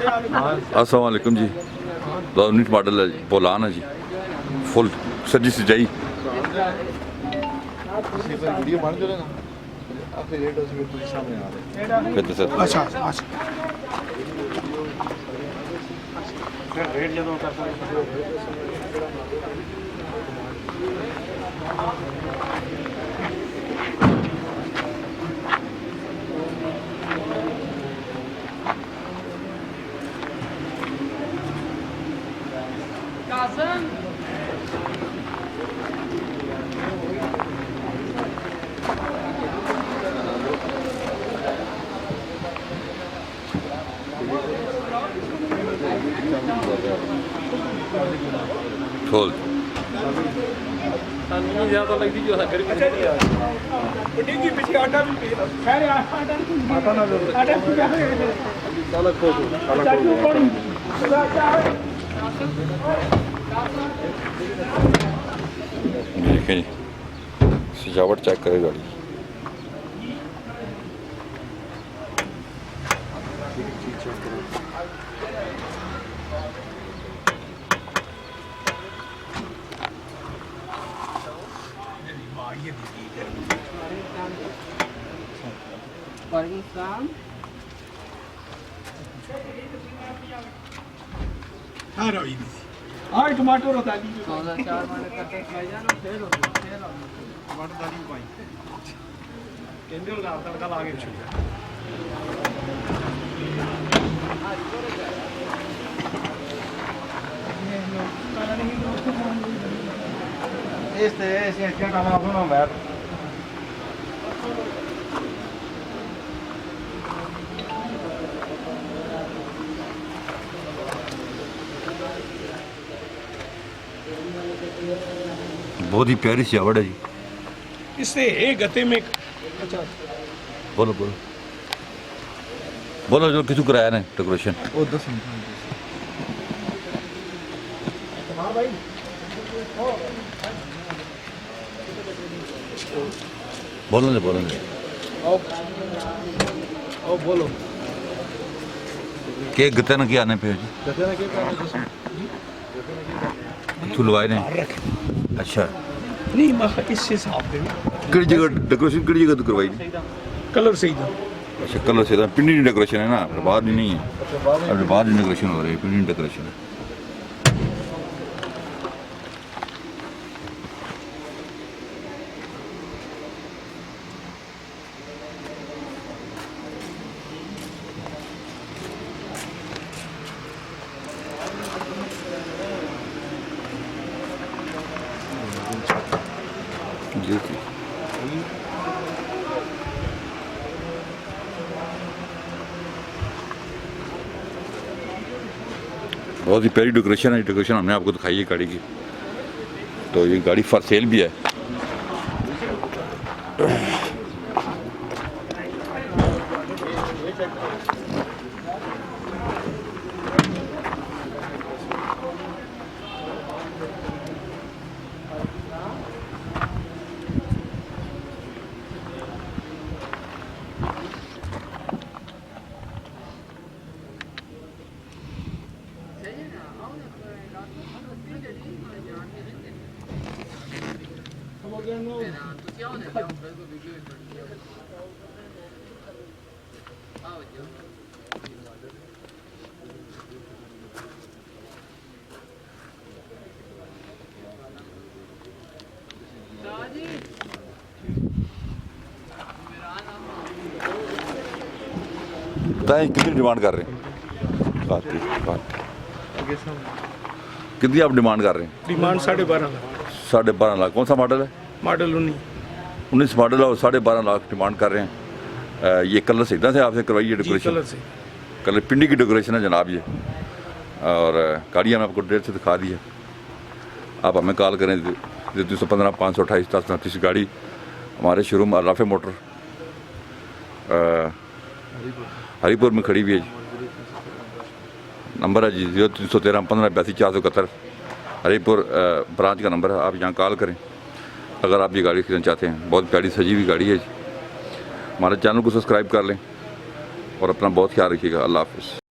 अस्सलाम वालेकुम जी। 2019 मॉडल है जी, बोलान है जी, फुल सजी सजाई। अच्छा अच्छा फुल ज़्यादा लगती जो है गर्मी डिग्गी पीछे आटा भी पे सारे आटा ना आटा भी पे साला खोजो साला खोजो देखें जी, सजावट चेक करें गाड़ी। हाँ रही हाँ टमाटर होता है टमाटर दाली पाई केंद्र लगा तड़का लागे este क्या डाला आपने मैं बहुत ही प्यारी सजावट है जी। इससे एक गते में अच्छा बोलो बोलो बोलो, जो किसी कराया ने डेकोरेशन। वो 10 मिनट हाँ भाई बोलो ने बोलो ने ओ बोलो के गते ने क्या आने पे जी गते ने क्या करना छुलवाए ने। अच्छा, नहीं मैं इस हिसाब से किस जगह डेकोरेशन किस जगह तो करवाई जी? कलर सही था अच्छा, कलर से पिंडी डेकोरेशन है ना, अपने बाहर नहीं है, अपने बाहर डेकोरेशन हो रही है, पिंडी डेकोरेशन है। जी जी बहुत ही प्यारी डेकोरेशन है। डेकोरेशन हमने आपको दिखाई है गाड़ी की। तो ये गाड़ी फॉर सेल भी है। बताएं कितनी डिमांड कर रहे हैं? कितनी आप डिमांड कर रहे हैं? डिमांड 12.5 लाख 12.5 लाख। कौन सा मॉडल है? मॉडल 19 मॉडल है और 12.5 लाख डिमांड कर रहे हैं। ये कलर सीधा से आपसे करवाइए डेकोरेशन? कलर से कलर पिंडी की डेकोरेशन है जनाब ये। और गाड़ियाँ मैं आपको डेट से दिखा दी है। आप हमें कॉल करें 215 528 10 गाड़ी हमारे शोरूम अराफे मोटर हरीपुर में खड़ी हुई है जी। नंबर है जी 0313 15 82 471 हरीपुर ब्रांच का नंबर है। आप यहाँ कॉल करें अगर आप ये गाड़ी खरीदना चाहते हैं। बहुत प्यारी सजी हुई गाड़ी है जी। हमारे चैनल को सब्सक्राइब कर लें और अपना बहुत ख्याल रखिएगा। अल्लाह हाफ़िज़।